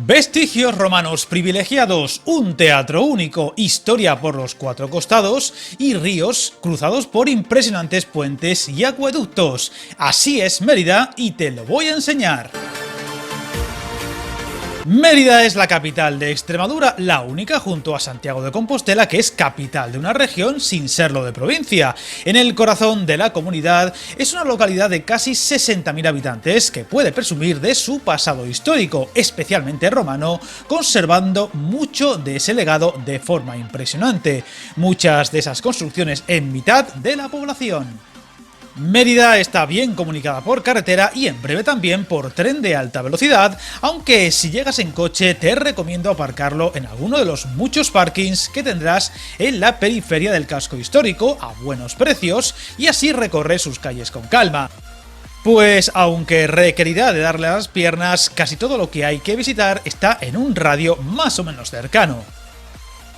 Vestigios romanos privilegiados, un teatro único, historia por los cuatro costados y ríos cruzados por impresionantes puentes y acueductos. Así es Mérida y te lo voy a enseñar. Mérida es la capital de Extremadura, la única junto a Santiago de Compostela que es capital de una región sin serlo de provincia. En el corazón de la comunidad es una localidad de casi 60.000 habitantes que puede presumir de su pasado histórico, especialmente romano, conservando mucho de ese legado de forma impresionante. Muchas de esas construcciones en mitad de la población. Mérida está bien comunicada por carretera y en breve también por tren de alta velocidad, aunque si llegas en coche te recomiendo aparcarlo en alguno de los muchos parkings que tendrás en la periferia del casco histórico a buenos precios y así recorrer sus calles con calma. Pues aunque requerirá de darle a las piernas, casi todo lo que hay que visitar está en un radio más o menos cercano.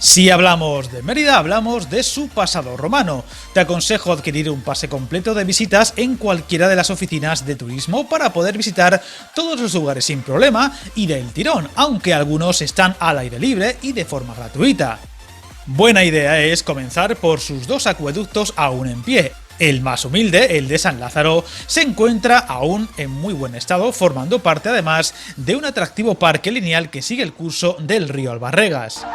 Si hablamos de Mérida, hablamos de su pasado romano. Te aconsejo adquirir un pase completo de visitas en cualquiera de las oficinas de turismo para poder visitar todos los lugares sin problema y del tirón, aunque algunos están al aire libre y de forma gratuita. Buena idea es comenzar por sus dos acueductos aún en pie. El más humilde, el de San Lázaro, se encuentra aún en muy buen estado, formando parte además de un atractivo parque lineal que sigue el curso del río Albarregas.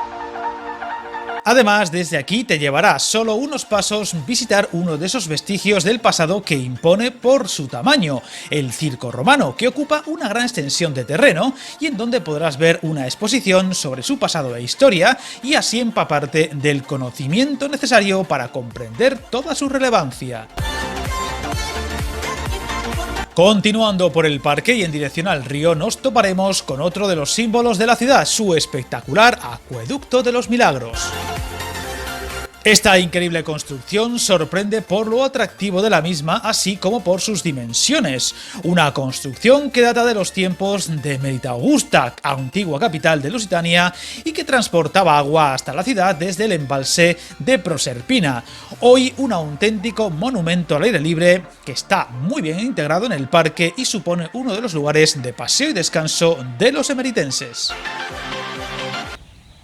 Además, desde aquí te llevará solo unos pasos visitar uno de esos vestigios del pasado que impone por su tamaño, el Circo Romano, que ocupa una gran extensión de terreno y en donde podrás ver una exposición sobre su pasado e historia y así empaparte del conocimiento necesario para comprender toda su relevancia. Continuando por el parque y en dirección al río nos toparemos con otro de los símbolos de la ciudad, su espectacular Acueducto de los Milagros. Esta increíble construcción sorprende por lo atractivo de la misma, así como por sus dimensiones. Una construcción que data de los tiempos de Mérida Augusta, antigua capital de Lusitania, y que transportaba agua hasta la ciudad desde el embalse de Proserpina. Hoy un auténtico monumento al aire libre que está muy bien integrado en el parque y supone uno de los lugares de paseo y descanso de los emeritenses.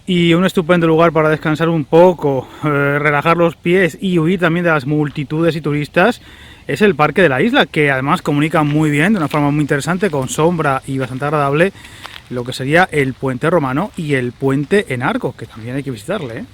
Y un estupendo lugar para descansar un poco, relajar los pies y huir también de las multitudes y turistas es el Parque de la Isla, que además comunica muy bien, de una forma muy interesante, con sombra y bastante agradable, lo que sería el Puente Romano y el Puente en Arco, que también hay que visitarle, ¿eh?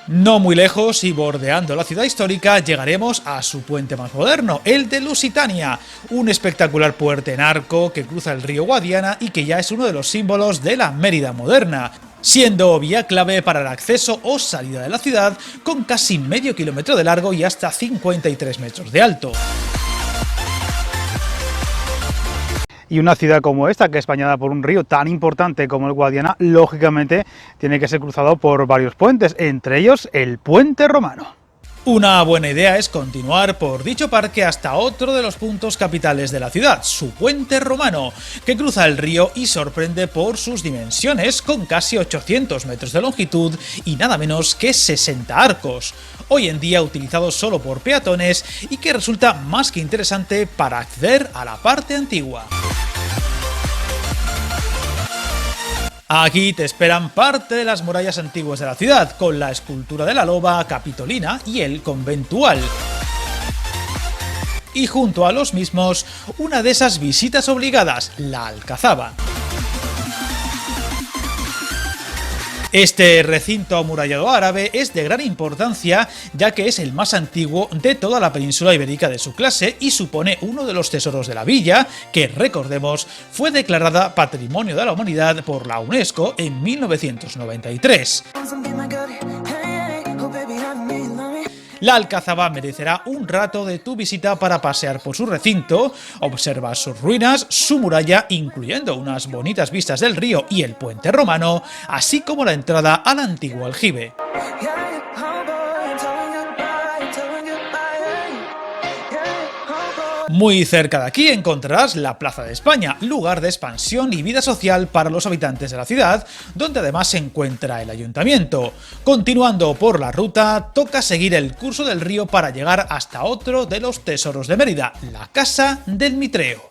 No muy lejos y bordeando la ciudad histórica llegaremos a su puente más moderno, el de Lusitania, un espectacular puente en arco que cruza el río Guadiana y que ya es uno de los símbolos de la Mérida moderna, siendo vía clave para el acceso o salida de la ciudad con casi medio kilómetro de largo y hasta 53 metros de alto. Y una ciudad como esta, que es bañada por un río tan importante como el Guadiana, lógicamente tiene que ser cruzado por varios puentes, entre ellos el Puente Romano. Una buena idea es continuar por dicho parque hasta otro de los puntos capitales de la ciudad, su Puente Romano, que cruza el río y sorprende por sus dimensiones, con casi 800 metros de longitud y nada menos que 60 arcos, hoy en día utilizado solo por peatones y que resulta más que interesante para acceder a la parte antigua. Aquí te esperan parte de las murallas antiguas de la ciudad, con la escultura de la loba capitolina y el conventual. Y junto a los mismos, una de esas visitas obligadas, la Alcazaba. Este recinto amurallado árabe es de gran importancia ya que es el más antiguo de toda la península ibérica de su clase y supone uno de los tesoros de la villa que, recordemos, fue declarada Patrimonio de la Humanidad por la UNESCO en 1993. La Alcazaba merecerá un rato de tu visita para pasear por su recinto, observar sus ruinas, su muralla, incluyendo unas bonitas vistas del río y el puente romano, así como la entrada al antiguo aljibe. Muy cerca de aquí encontrarás la Plaza de España, lugar de expansión y vida social para los habitantes de la ciudad, donde además se encuentra el ayuntamiento. Continuando por la ruta, toca seguir el curso del río para llegar hasta otro de los tesoros de Mérida, la Casa del Mitreo.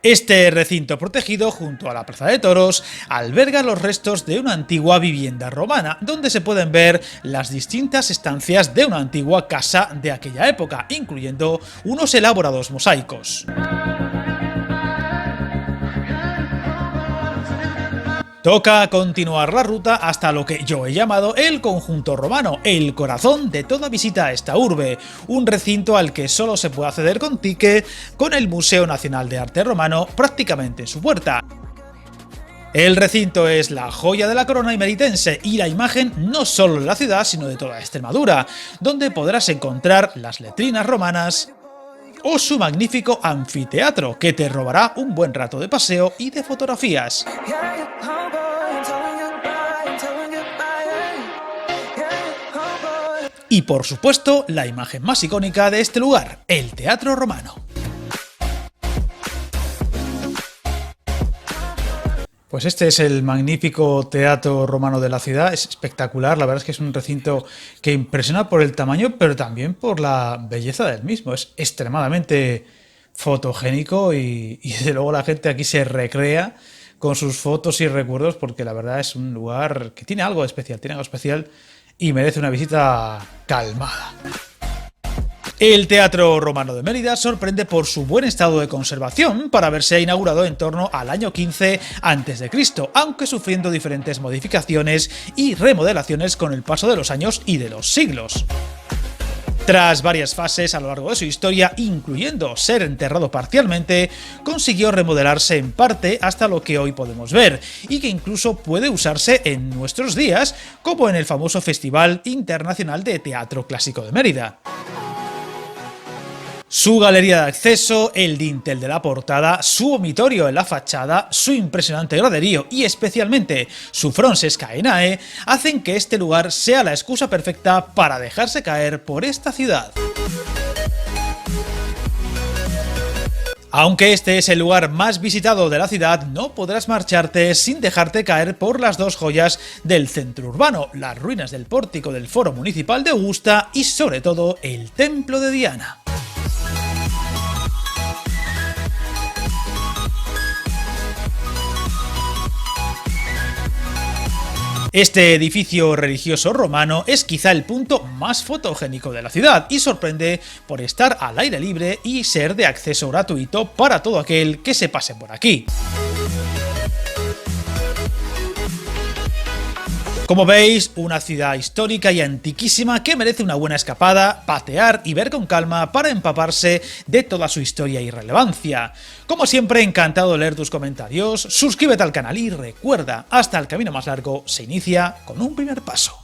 Este recinto protegido, junto a la Plaza de Toros, alberga los restos de una antigua vivienda romana, donde se pueden ver las distintas estancias de una antigua casa de aquella época, incluyendo unos elaborados mosaicos. Toca continuar la ruta hasta lo que yo he llamado el conjunto romano, el corazón de toda visita a esta urbe, un recinto al que solo se puede acceder con ticket, con el Museo Nacional de Arte Romano prácticamente en su puerta. El recinto es la joya de la corona imeritense y la imagen no solo de la ciudad sino de toda Extremadura, donde podrás encontrar las letrinas romanas o su magnífico anfiteatro, que te robará un buen rato de paseo y de fotografías. Y por supuesto, la imagen más icónica de este lugar, el Teatro Romano. Pues este es el magnífico Teatro Romano de la ciudad, es espectacular, la verdad es que es un recinto que impresiona por el tamaño, pero también por la belleza del mismo, es extremadamente fotogénico y desde luego la gente aquí se recrea con sus fotos y recuerdos porque la verdad es un lugar que tiene algo especial y merece una visita calmada. El Teatro Romano de Mérida sorprende por su buen estado de conservación para haberse inaugurado en torno al año 15 a.C., aunque sufriendo diferentes modificaciones y remodelaciones con el paso de los años y de los siglos. Tras varias fases a lo largo de su historia, incluyendo ser enterrado parcialmente, consiguió remodelarse en parte hasta lo que hoy podemos ver, y que incluso puede usarse en nuestros días, como en el famoso Festival Internacional de Teatro Clásico de Mérida. Su galería de acceso, el dintel de la portada, su omitorio en la fachada, su impresionante graderío y especialmente su Francescaenae hacen que este lugar sea la excusa perfecta para dejarse caer por esta ciudad. Aunque este es el lugar más visitado de la ciudad, no podrás marcharte sin dejarte caer por las dos joyas del centro urbano, las ruinas del pórtico del Foro Municipal de Augusta y sobre todo el Templo de Diana. Este edificio religioso romano es quizá el punto más fotogénico de la ciudad y sorprende por estar al aire libre y ser de acceso gratuito para todo aquel que se pase por aquí. Como veis, una ciudad histórica y antiquísima que merece una buena escapada, patear y ver con calma para empaparse de toda su historia y relevancia. Como siempre, encantado de leer tus comentarios, suscríbete al canal y recuerda, hasta el camino más largo se inicia con un primer paso.